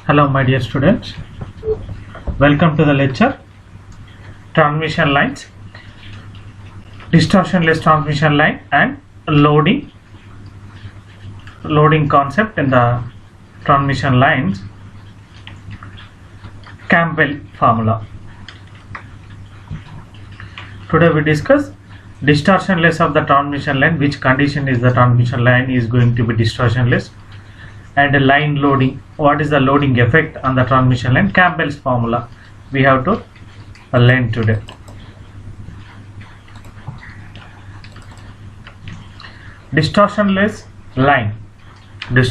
Hello, my dear students. Welcome to the lecture Transmission Lines, Distortionless Transmission Line, and Loading concept in the transmission lines. Campbell formula. Today we discuss distortionless of the transmission line. Which condition is the transmission line is going to be distortionless, and a line loading. What is the loading effect on the transmission line? Campbell's formula we have to learn today. Distortionless line. The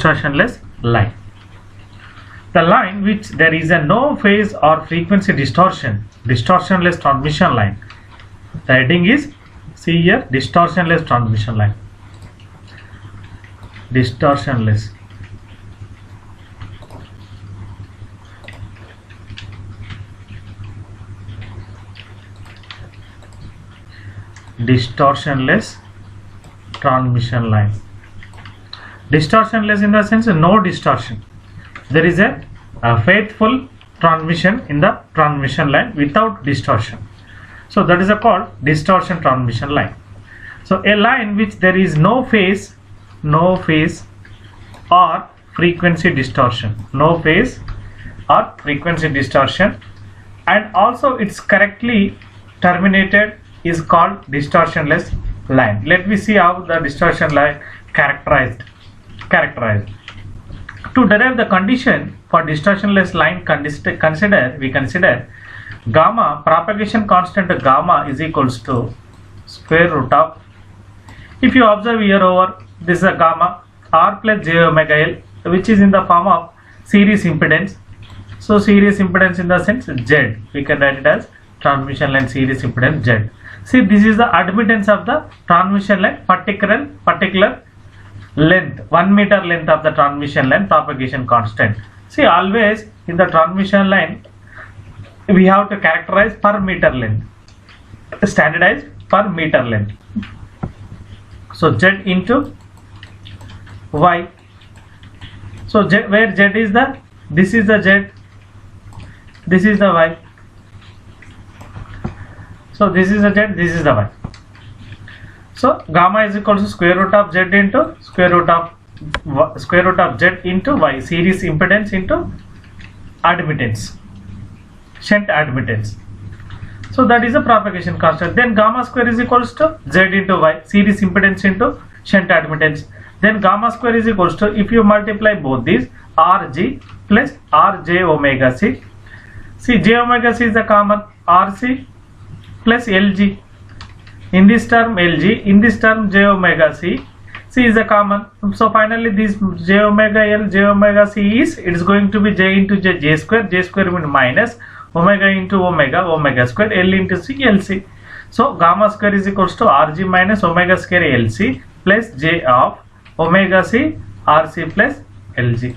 line which there is a no phase or frequency distortion. Distortionless transmission line. The heading is, see here, distortionless transmission line. Distortionless. Distortionless transmission line. Distortionless in the sense no distortion. There is a faithful transmission in the transmission line without distortion. So that is called distortion transmission line. So a line which there is no phase or frequency distortion. No phase or frequency distortion, and also it's correctly terminated is called distortionless line. Let me see how the distortion line characterized. To derive the condition for distortionless line, we consider gamma, propagation constant gamma is equals to square root of, if you observe here over, this is a gamma r plus j omega l, which is in the form of series impedance. So series impedance in the sense Z, we can write it as transmission line series impedance Z. See, this is the admittance of the transmission line, particular length, 1 meter length of the transmission line, propagation constant. See, always in the transmission line we have to characterize per meter length, standardize per meter length. So Z into Y. So Z, where Z is the, this is the Z, this is the Y. So this is the Z, this is the Y. So gamma is equal to square root of Z into square root of Z into Y, series impedance into admittance, shunt admittance. So that is the propagation constant. Then gamma square is equals to Z into Y, series impedance into shunt admittance. Then gamma square is equals to, if you multiply both these, Rg plus Rj omega c. See, j omega c is the common, Rc plus Lg. In this term Lg, in this term j omega c, c is the common. So finally this j omega L, j omega c is, it is going to be j into j square means minus omega into omega square, L into c, Lc. So gamma square is equals to Rg minus omega square Lc plus j of omega c Rc plus Lg.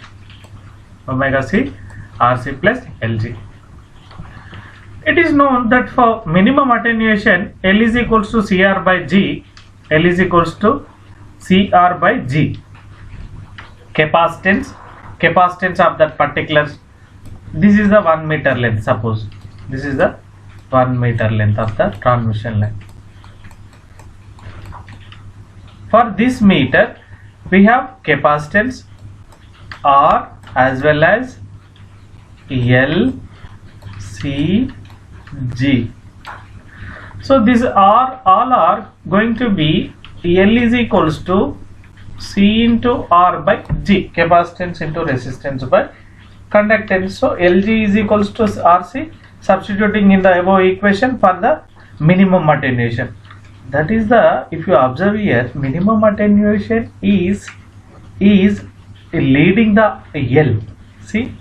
Omega c Rc plus Lg. It is known that for minimum attenuation, L is equals to Cr by G. L is equals to Cr by G. Capacitance of that particular, this is the 1 meter length, suppose this is the 1 meter length of the transmission line. For this meter we have capacitance R as well as L, C, G. So these are all are going to be, L is equals to C into R by G, capacitance into resistance by conductance. So Lg is equals to Rc, substituting in the above equation for the minimum attenuation. That is the, if you observe here, minimum attenuation is leading the L. See,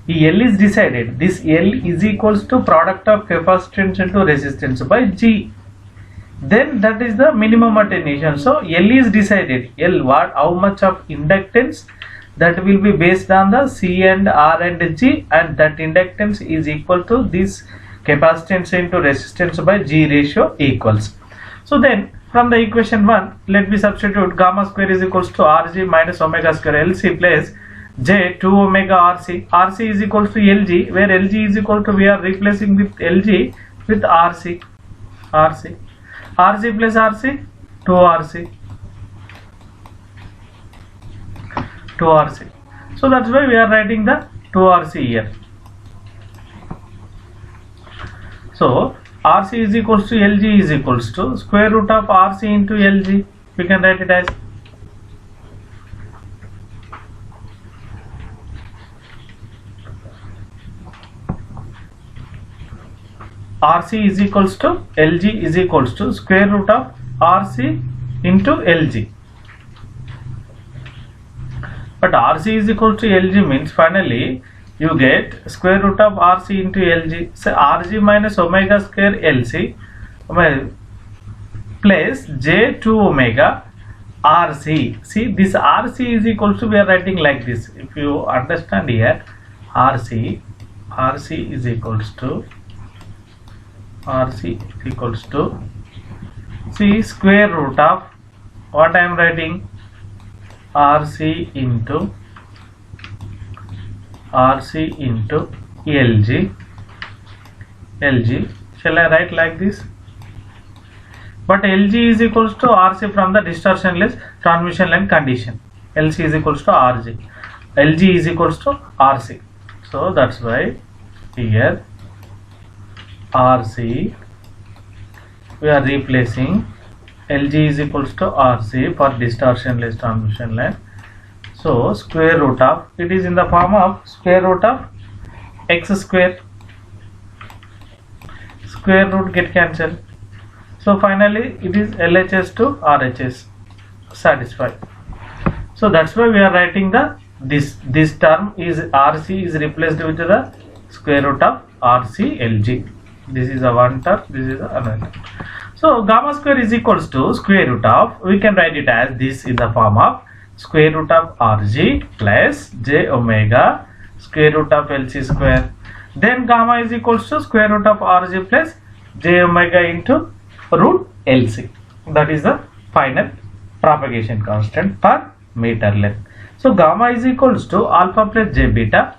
L is decided. This L is equals to product of capacitance into resistance by G. Then that is the minimum attenuation. So L is decided. L, what, how much of inductance, that will be based on the C and R and G, and that inductance is equal to this capacitance into resistance by G ratio equals. So then from the equation 1, let me substitute gamma square is equals to Rg minus omega square Lc plus J 2 omega RC. RC is equals to LG, where LG is equal to, we are replacing with LG with RC. RC plus RC, 2 RC. 2 RC. So that's why we are writing the 2 RC here. So RC is equals to LG is equals to square root of RC into LG. We can write it as RC is equals to LG is equals to square root of RC into LG. But RC is equal to LG means finally you get square root of RC into LG. So RG minus omega square LC plus J2 omega RC. See, this RC is equal to, we are writing like this. If you understand here, RC is equals to see square root of what I am writing, RC into LG. Shall I write like this? But LG is equals to RC from the distortionless transmission line condition. LC is equals to RG. LG is equals to RC. So that's why here RC, we are replacing LG is equals to RC for distortionless transmission line. So square root of, it is in the form of square root of x square. Square root get cancelled. So finally it is LHS to RHS satisfied. So that's why we are writing the this term is RC is replaced with the square root of RC LG. This is a one term, this is another. So gamma square is equals to square root of, we can write it as this in the form of square root of RG plus J omega square root of LC square. Then gamma is equals to square root of RG plus J omega into root LC. That is the final propagation constant per meter length. So gamma is equals to alpha plus J beta.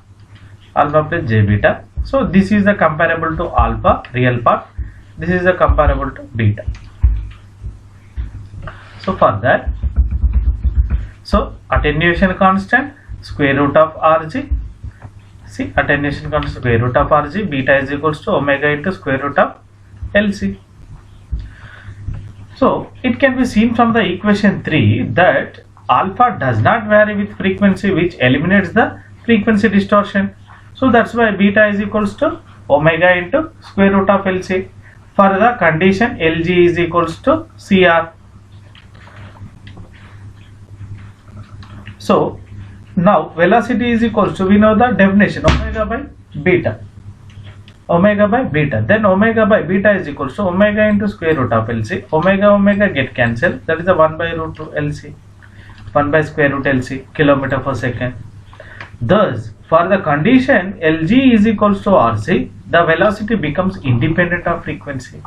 So this is the comparable to alpha, real part. This is the comparable to beta. So for that, so attenuation constant square root of RG. See, attenuation constant square root of RG. Beta is equals to omega into square root of LC. So it can be seen from the equation 3 that alpha does not vary with frequency, which eliminates the frequency distortion. So that's why beta is equals to omega into square root of LC. For the condition LG is equals to CR. So now velocity is equals to, we know the definition, omega by beta. Then omega by beta is equals to omega into square root of LC. Omega get cancelled. That is the 1 by root 2 LC. 1 by square root LC, kilometer per second. Thus, for the condition LG is equals to RC, the velocity becomes independent of frequency.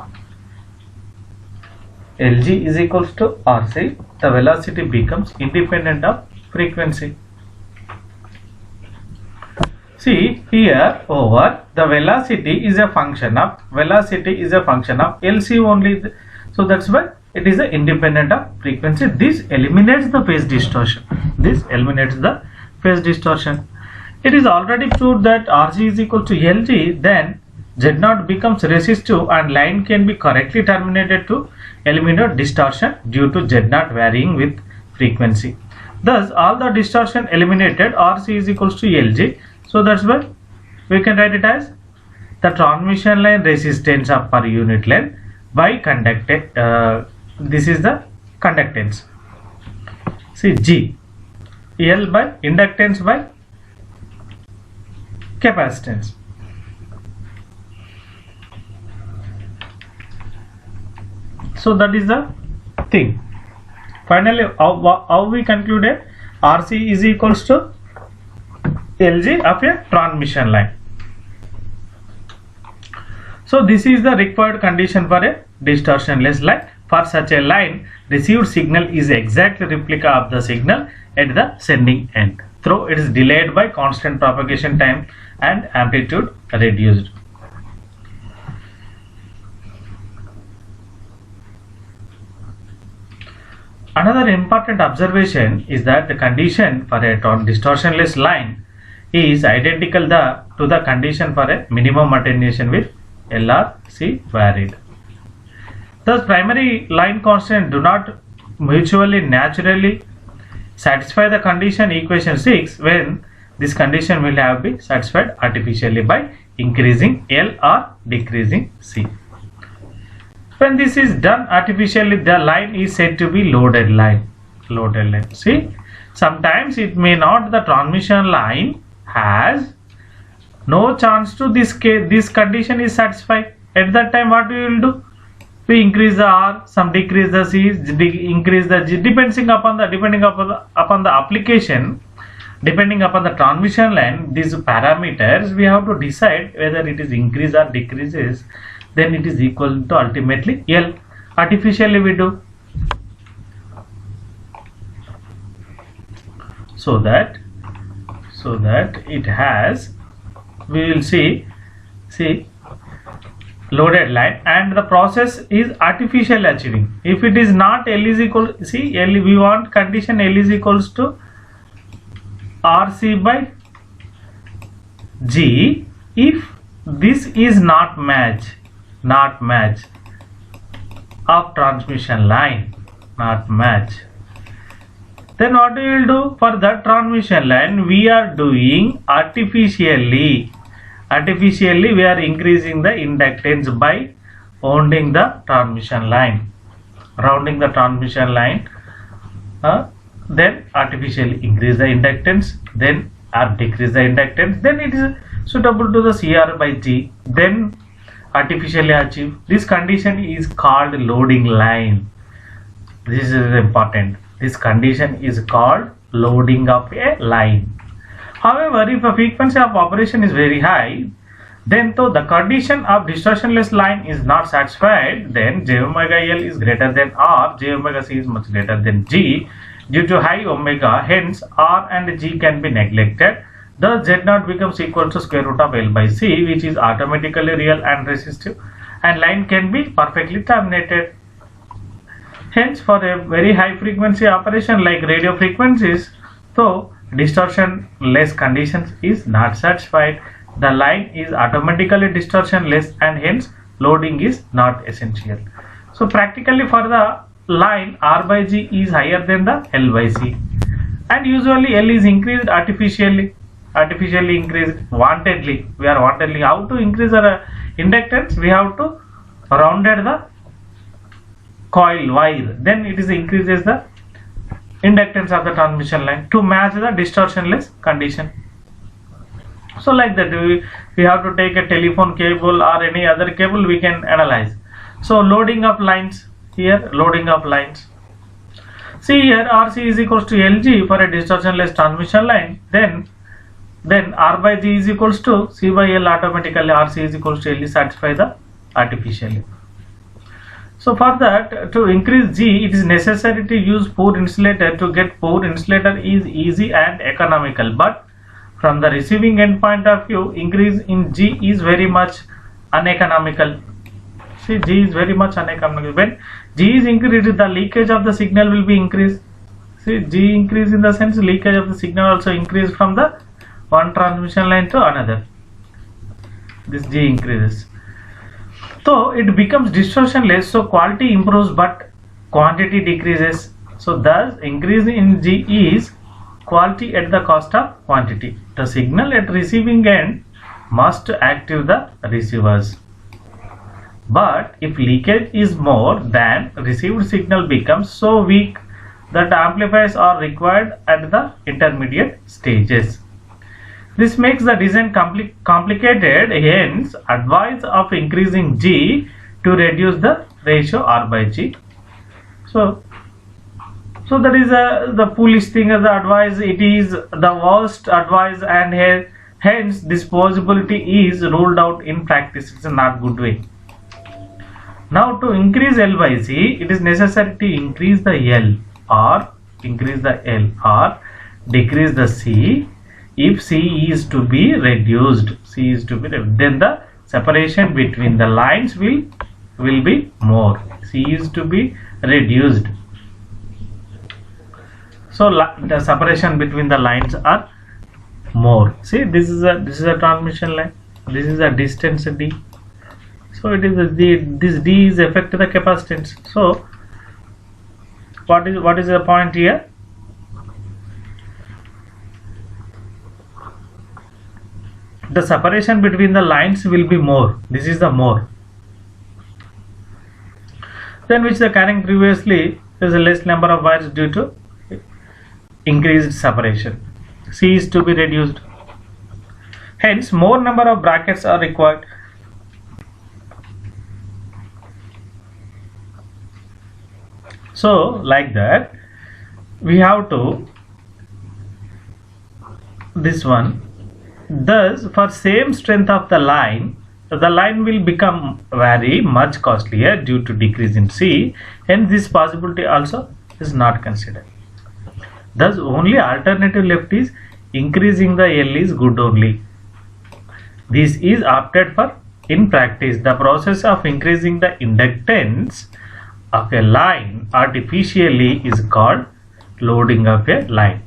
LG is equals to RC, the velocity becomes independent of frequency. See here over, the velocity is a function of LC only. So that's why it is a independent of frequency. This eliminates the phase distortion. It is already proved that RG is equal to LG, then Z0 becomes resistive and line can be correctly terminated to eliminate distortion due to Z0 varying with frequency. Thus, all the distortion eliminated, RC is equals to LG. So that's why we can write it as the transmission line resistance of per unit length by conductance. This is the conductance. See G, L by inductance by capacitance. So that is the thing. Finally, how we concluded, RC is equals to LG of a transmission line. So this is the required condition for a distortionless line. For such a line, received signal is exactly replica of the signal at the sending end. though it is delayed by constant propagation time and amplitude reduced. Another important observation is that the condition for a distortionless line is identical to the condition for a minimum attenuation with LRC varied. Thus, primary line constants do not mutually naturally satisfy the condition equation 6 when this condition will have been satisfied artificially by increasing L or decreasing C. When this is done artificially, the line is said to be loaded line. See, sometimes it may not. The transmission line has no chance to this condition is satisfied. At that time, what we will do? We increase the R, some decrease the C, increase the G, depending upon the application, depending upon the transmission line. These parameters we have to decide whether it is increase or decreases. Then it is equal to ultimately L. Artificially we do so that it has, we will see loaded line, and the process is artificially achieving. If it is not L is equal, see L, we want condition L is equals to RC by G. If this is not match of transmission line, not match, then what we will do for that transmission line? We are doing artificially we are increasing the inductance by rounding the transmission line, then artificially increase the inductance, then or decrease the inductance, then it is suitable to the CR by G, then artificially achieve. This condition is called loading line. This is important. This condition is called loading of a line. However, if a frequency of operation is very high, then though the condition of distortionless line is not satisfied, then J omega L is greater than R, J omega C is much greater than G due to high omega. Hence, R and G can be neglected. Thus, Z0 becomes equal to square root of L by C, which is automatically real and resistive, and line can be perfectly terminated. Hence, for a very high frequency operation like radio frequencies, though distortion-less conditions is not satisfied, the line is automatically distortion-less, and hence loading is not essential. So, practically for the line, R by G is higher than the L by C, and usually L is increased artificially increased wantedly. We are wantedly. How to increase our inductance? We have to rounded the coil wire, then it is increases the inductance of the transmission line to match the distortionless condition. So like that, we have to take a telephone cable or any other cable, we can analyze. So loading of lines, here loading of lines. See here, RC is equals to LG for a distortionless transmission line, then R by G is equals to C by L, automatically RC is equals to L is satisfy the artificially. So for that, to increase G, it is necessary to use poor insulator. To get poor insulator is easy and economical, but from the receiving end point of view, increase in G is very much uneconomical. See, G is very much uneconomical. When G is increased, the leakage of the signal will be increased. See, G increase in the sense leakage of the signal also increase from the one transmission line to another. This G increases. So it becomes distortionless, so quality improves but quantity decreases. So thus increase in G is quality at the cost of quantity. The signal at receiving end must active the receivers. But if leakage is more, then received signal becomes so weak that amplifiers are required at the intermediate stages. This makes the design complicated, hence advice of increasing G to reduce the ratio R by G. So that is the foolish thing as the advice. It is the worst advice, and hence this possibility is ruled out in practice. It's a not good way. Now to increase L by C, it is necessary to increase the L or decrease the C. If C is to be reduced, then the separation between the lines will be more. C is to be reduced. So the separation between the lines are more. See, this is a transmission line. This is a distance D. So it is this D is affect the capacitance. So what is the point here? The separation between the lines will be more. This is the more. Then which the carrying previously is a less number of wires due to increased separation. C is to be reduced. Hence, more number of brackets are required. So, like that, we have to this one. Thus, for same strength of the line will become very much costlier due to decrease in C, and this possibility also is not considered. Thus, only alternative left is increasing the L is good only. This is opted for in practice. The process of increasing the inductance of a line artificially is called loading of a line.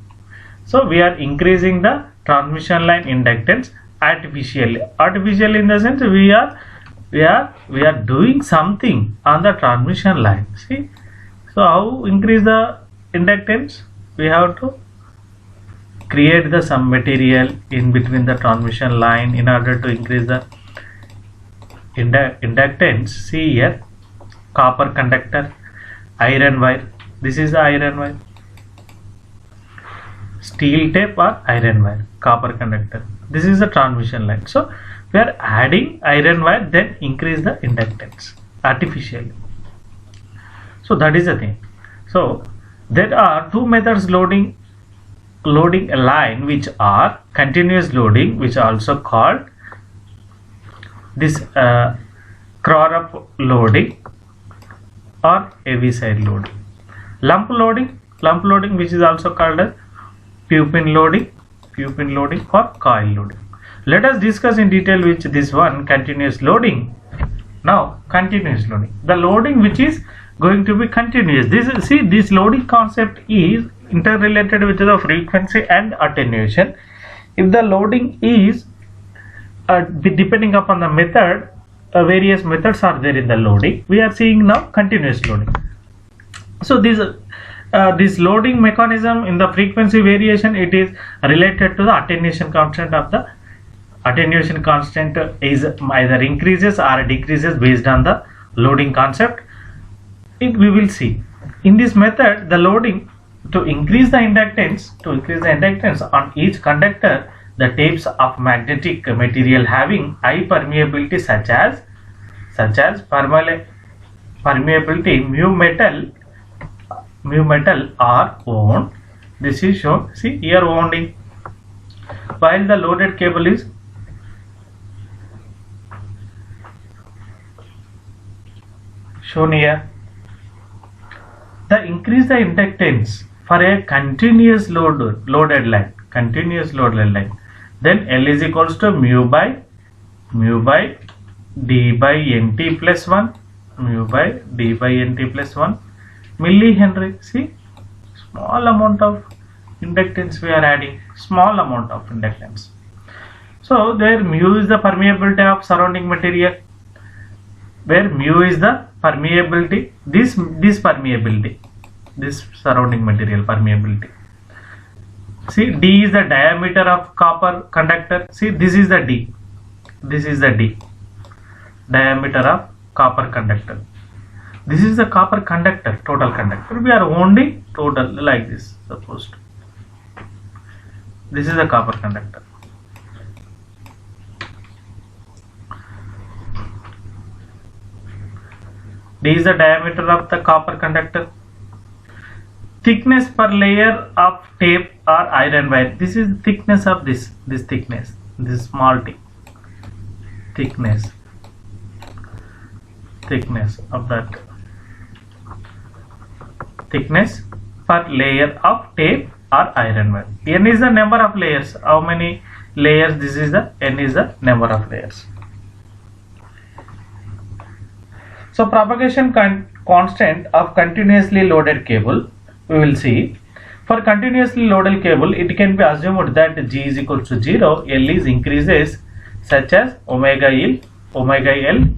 So, we are increasing the transmission line inductance artificially. Artificially in the sense we are doing something on the transmission line. See, so how increase the inductance? We have to create the some material in between the transmission line in order to increase the inductance. See here, copper conductor, iron wire. This is the iron wire. Steel tape or iron wire, copper conductor. This is the transmission line. So we are adding iron wire, then increase the inductance artificially. So that is the thing. So there are two methods loading a line, which are continuous loading, which are also called this Crurup loading or heaviside loading. Lump loading, which is also called as Pupin loading or coil loading. Let us discuss in detail which this one continuous loading. Now continuous loading, the loading which is going to be continuous. This loading concept is interrelated with the frequency and attenuation. If the loading is depending upon the method, various methods are there in the loading. We are seeing now continuous loading. So this loading mechanism in the frequency variation, it is related to the attenuation constant of the attenuation constant is either increases or decreases based on the loading concept. We will see in this method the loading to increase the inductance on each conductor, the types of magnetic material having high permeability such as permeability mu metal are wound. This is shown. See here, wounding, while the loaded cable is shown here. The increase the inductance for a continuous loaded line, then L is equals to mu by d by nt plus 1, millihenry. See, small amount of inductance we are adding, small amount of inductance. So there mu is the permeability of surrounding material, where mu is the permeability, this permeability, this surrounding material permeability. See, d is the diameter of copper conductor. See, this is the d, diameter of copper conductor. This is the copper conductor, total conductor. We are only total like this, supposed. This is the copper conductor. D is the diameter of the copper conductor. Thickness per layer of tape or iron wire. This is thickness of this thickness, this small t. Thickness of that. Thickness per layer of tape or iron wire. N is the number of layers. How many layers? This is the N is the number of layers. So propagation constant of continuously loaded cable, we will see. For continuously loaded cable, it can be assumed that G is equal to 0, L is increases such as omega L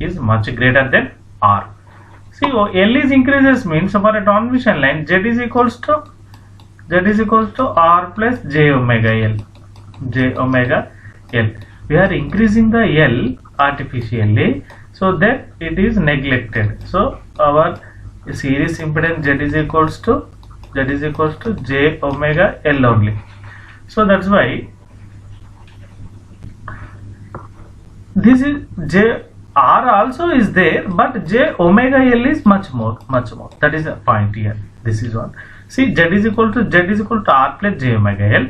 is much greater than R. See, L is increases means for a transmission line, Z is equals to R plus J omega L. We are increasing the L artificially, so that it is neglected. So our series impedance Z is equals to J omega L only. So that's why this is J R also is there, but J omega L is much more. That is the point here. This is one. See, Z is equal to R plus J omega L.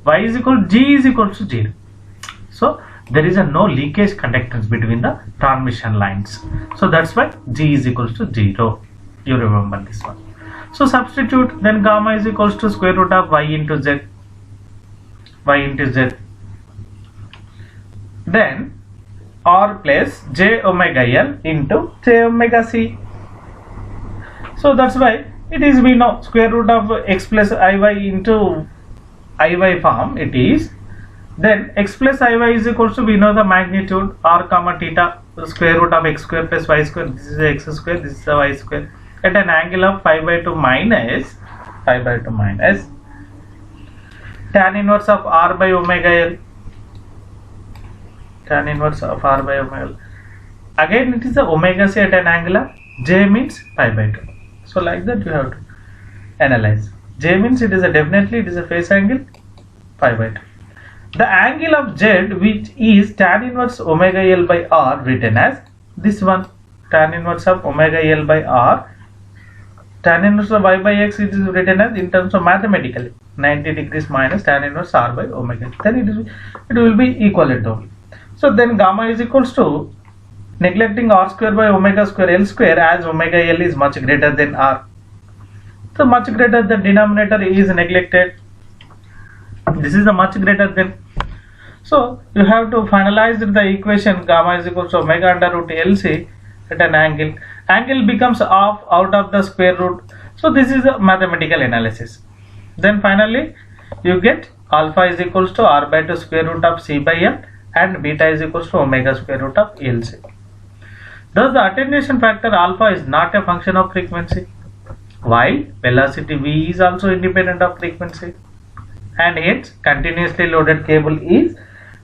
Y is equal to G is equal to 0. So there is no leakage conductance between the transmission lines. So that's why G is equal to 0. You remember this one. So substitute, then gamma is equals to square root of Y into Z. Then R plus J omega L into J omega C. So that's why it is, we know, square root of X plus Iy into Iy form it is. Then X plus Iy is equals to, we know the magnitude R comma theta, square root of X square plus Y square. This is X square, this is the Y square, at an angle of pi by 2 minus tan inverse of R by omega L. Tan inverse of R by omega L. Again it is the omega C at an angle of J means pi by 2. So like that you have to analyze. J means it is definitely it is a phase angle pi by 2. The angle of Z, which is tan inverse omega L by R, written as this one, tan inverse of omega L by R. Tan inverse of Y by X, it is written as, in terms of mathematically, 90 degrees minus tan inverse R by omega. Then it will be equivalent only. So then gamma is equals to, neglecting R square by omega square L square, as omega L is much greater than R. So much greater, the denominator is neglected. This is the much greater than. So you have to finalize the equation gamma is equals to omega under root LC at an angle. Angle becomes off out of the square root. So this is a mathematical analysis. Then finally you get alpha is equals to R by 2 square root of C by L and beta is equals to omega square root of LC. Thus the attenuation factor alpha is not a function of frequency, while velocity V is also independent of frequency, and hence continuously loaded cable is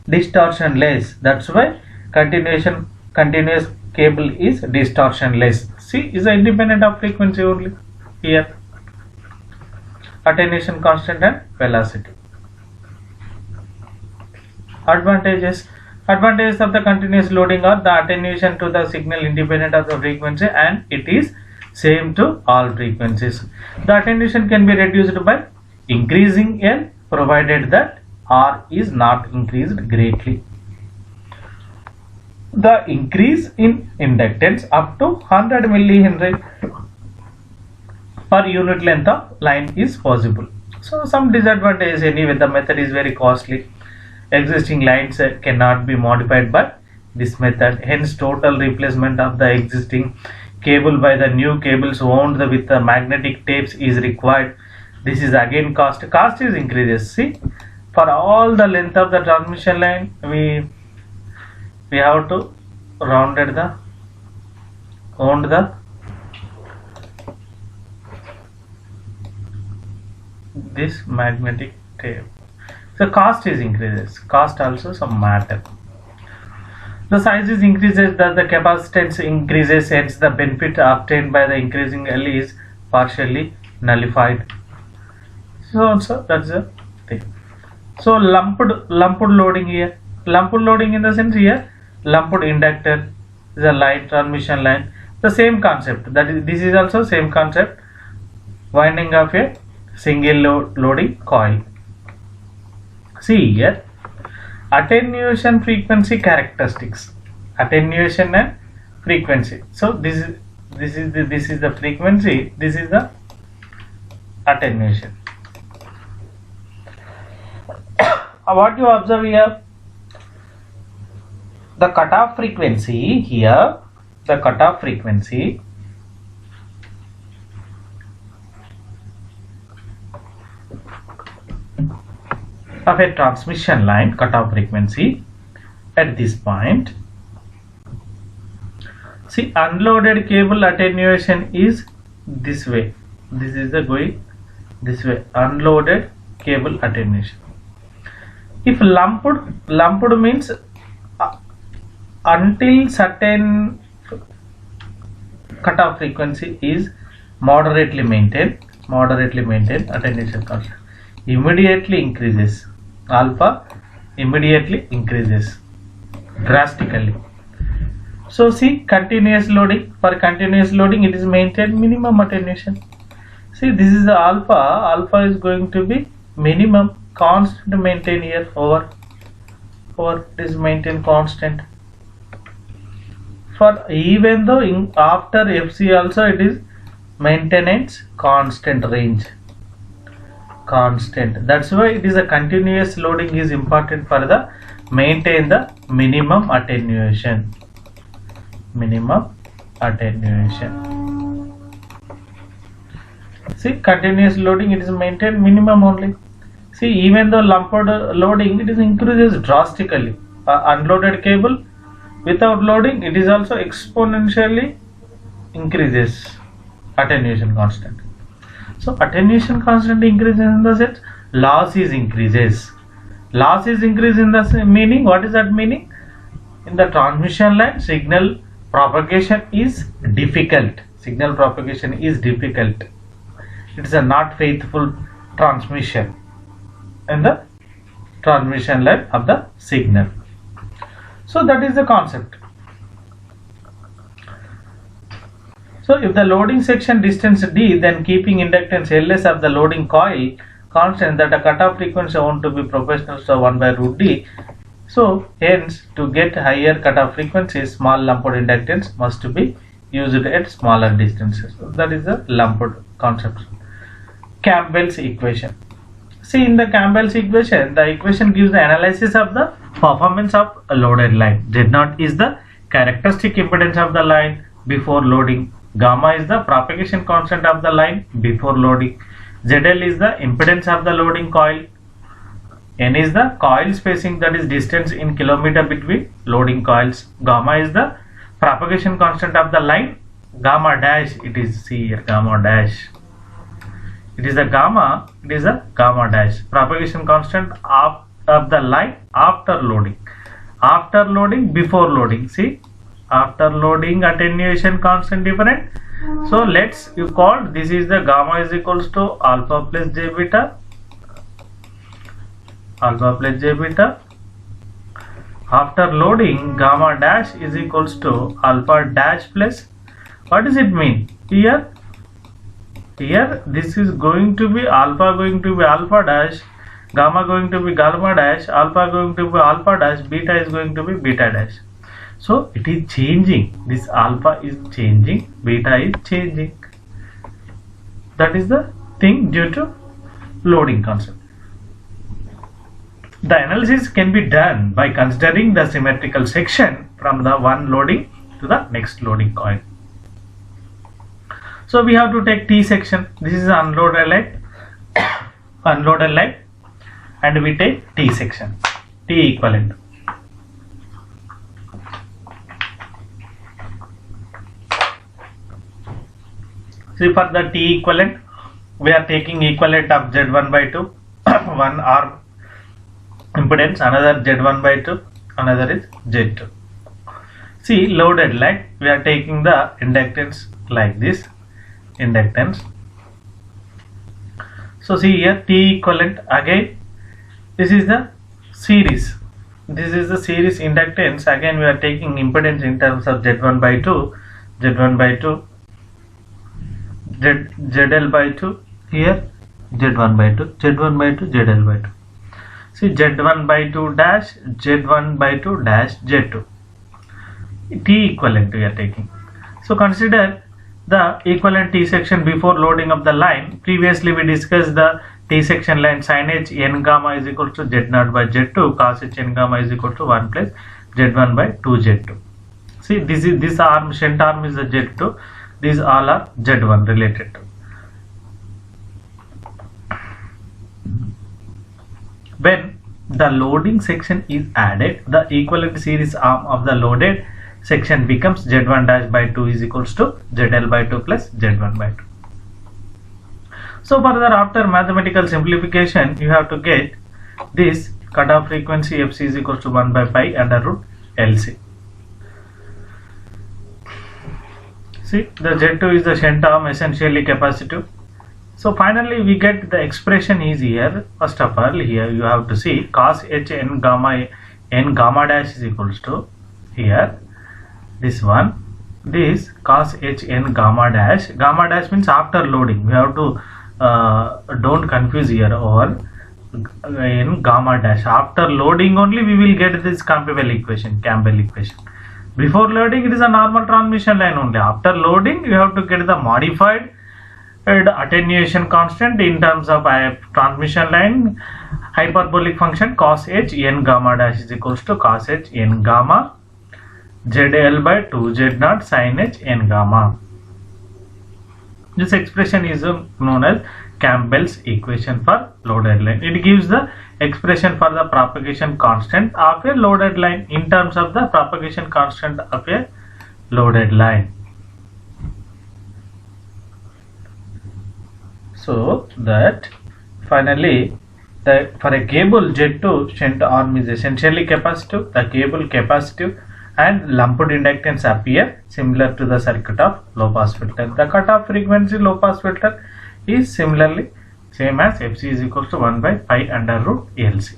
distortionless. That's why continuous cable is distortionless. See, is independent of frequency only here. Attenuation constant and velocity. Advantages of the continuous loading are the attenuation to the signal independent of the frequency, and it is same to all frequencies. The attenuation can be reduced by increasing L, provided that R is not increased greatly. The increase in inductance up to 100 millihenry per unit length of line is possible. So some disadvantage, anyway, the method is very costly. Existing lines cannot be modified by this method. Hence total replacement of the existing cable by the new cables wound with the magnetic tapes is required. This is again cost is increases. See, for all the length of the transmission line, we have to wound this magnetic tape. So cost is increases. Cost also some matter. The size is increases, that the capacitance increases, hence the benefit obtained by the increasing L is partially nullified. So that's the thing. So lumped loading here. Lumped loading in the sense here, lumped inductor is a light transmission line. The same concept. That is, this is also same concept. Winding of a single loading coil. See here, attenuation frequency characteristics. Attenuation and frequency. So this is the frequency. This is the attenuation. what you observe here, the cutoff frequency here, the cutoff frequency of a transmission line, cutoff frequency at this point. See, unloaded cable attenuation is this way. This is the going this way. Unloaded cable attenuation. If lumped means until certain cutoff frequency is moderately maintained attenuation constant immediately increases. Alpha immediately increases drastically. So see, continuous loading, for continuous loading it is maintained minimum attenuation. See, this is the alpha is going to be minimum, constant maintain here, over it is maintained constant. For even though after FC also it is maintenance constant range, constant. That's why it is a continuous loading is important for the maintain the minimum attenuation. See, continuous loading it is maintained minimum only. See, even though lumped loading it is increases drastically. Unloaded cable without loading it is also exponentially increases attenuation constant. So attenuation constant increases in the sense loss is increases. Loss is increase in the meaning. What is that meaning? In the transmission line, signal propagation is difficult. Signal propagation is difficult. It is a not faithful transmission in the transmission line of the signal. So that is the concept. So if the loading section distance D, then keeping inductance Ls of the loading coil constant, that a cutoff frequency want to be proportional to 1 by root D. So hence, to get higher cutoff frequencies, small lumped inductance must be used at smaller distances. So that is the lumped concept. Campbell's equation. See, in the Campbell's equation, the equation gives the analysis of the performance of a loaded line. Z0 is the characteristic impedance of the line before loading. Gamma is the propagation constant of the line before loading. ZL is the impedance of the loading coil. N is the coil spacing, that is distance in kilometer between loading coils. Gamma is the propagation constant of the line. Gamma dash, it is, see here, gamma dash. It is a gamma dash. Propagation constant of the line after loading. After loading, before loading. See, after loading attenuation constant different. So let's you call this is the gamma is equals to alpha plus j beta. Alpha plus j beta. After loading, gamma dash is equals to alpha dash plus. What does it mean? Here this is going to be alpha dash, gamma going to be gamma dash, alpha going to be alpha dash, beta is going to be beta dash. So it is changing. This alpha is changing, beta is changing. That is the thing due to loading concept. The analysis can be done by considering the symmetrical section from the one loading to the next loading coil. So we have to take T section. This is unloaded line, and we take T section, T equivalent. See, for the T equivalent, we are taking equivalent of Z1 by 2, one arm impedance, another Z1 by 2, another is Z2. See, loaded line, we are taking the inductance like this. Inductance. So see here T equivalent, again this is the series. This is the series inductance. Again we are taking impedance in terms of Z1 by 2, Z1 by 2, ZL by 2, here Z1 by 2, Z1 by 2, ZL by 2. See, Z1 by 2 dash, Z1 by 2 dash, Z2. T equivalent we are taking. So consider the equivalent T section before loading of the line. Previously we discussed the T section line sin h n gamma is equal to z0 by z2, cos h n gamma is equal to 1 plus z1 by 2 z2. See, this arm, shunt arm is the z2. These all are z1 related to. When the loading section is added, the equivalent series arm of the loaded section becomes z1 dash by 2 is equals to zl by 2 plus z1 by 2. So further, after mathematical simplification, you have to get this cutoff frequency fc is equals to 1 by pi under root lc. See, the z2 is the shunt arm, essentially capacitive. So finally we get the expression is here. First of all, here you have to see cos h n gamma dash is equals to here this one, this cos h n gamma dash means after loading. We have to don't confuse here over in gamma dash. After loading only we will get this Campbell equation. Before loading it is a normal transmission line only. After loading you have to get the modified attenuation constant in terms of transmission line hyperbolic function cos h n gamma dash is equals to cos h n gamma zl by 2 z0 sin h n gamma. This expression is known as Campbell's equation for loaded line. It gives the expression for the propagation constant of a loaded line in terms of the propagation constant of a loaded line. So that finally for a cable Z2 shunt arm is essentially capacitive. The cable capacitive and lumped inductance appear similar to the circuit of low pass filter. The cutoff frequency low pass filter is similarly same as fc is equals to 1 by pi under root lc.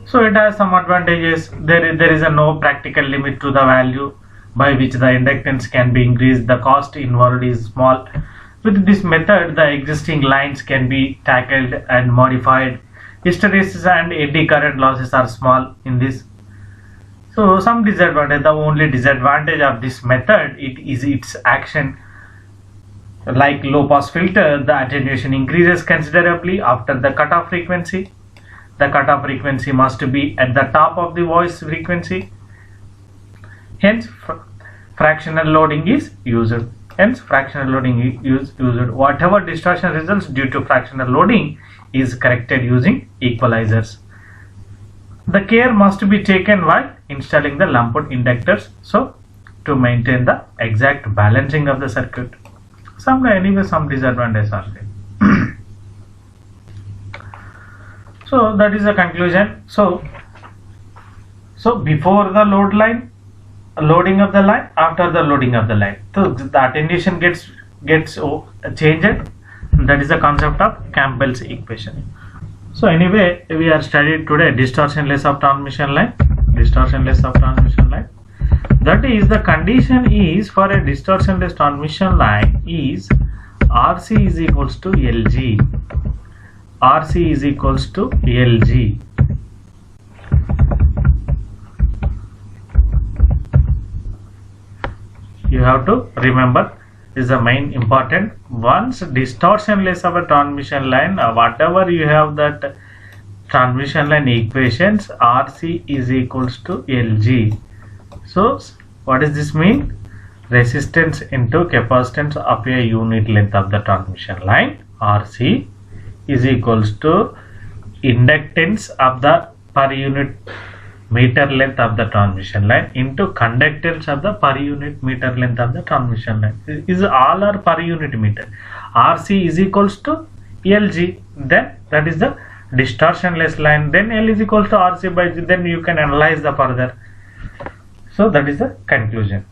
So it has some advantages. There is a no practical limit to the value by which the inductance can be increased. The cost involved is small. With this method, the existing lines can be tackled and modified. Hysteresis and eddy current losses are small in this. So some disadvantage, the only disadvantage of this method is its action. Like low pass filter, the attenuation increases considerably after the cutoff frequency. The cutoff frequency must be at the top of the voice frequency. Hence, fractional loading is used. Whatever distortion results due to fractional loading is corrected using equalizers. The care must be taken while installing the lumped inductors, so to maintain the exact balancing of the circuit. Some disadvantages are there. So that is the conclusion. So before the loading of the line, after the loading of the line, so the attenuation gets changed. That is the concept of Campbell's equation. So anyway, we are studied today distortionless of transmission line. That is, the condition is for a distortionless transmission line is RC is equals to LG. RC is equals to LG. You have to remember, is the main important. Once distortionless of a transmission line, whatever you have that transmission line equations, RC is equals to LG. So what does this mean? Resistance into capacitance of a unit length of the transmission line, RC, is equals to inductance of the per unit meter length of the transmission line into conductance of the per unit meter length of the transmission line. Is all are per unit meter. RC is equals to LG. Then that is the distortionless line. Then L is equals to RC by G. Then you can analyze the further. So that is the conclusion.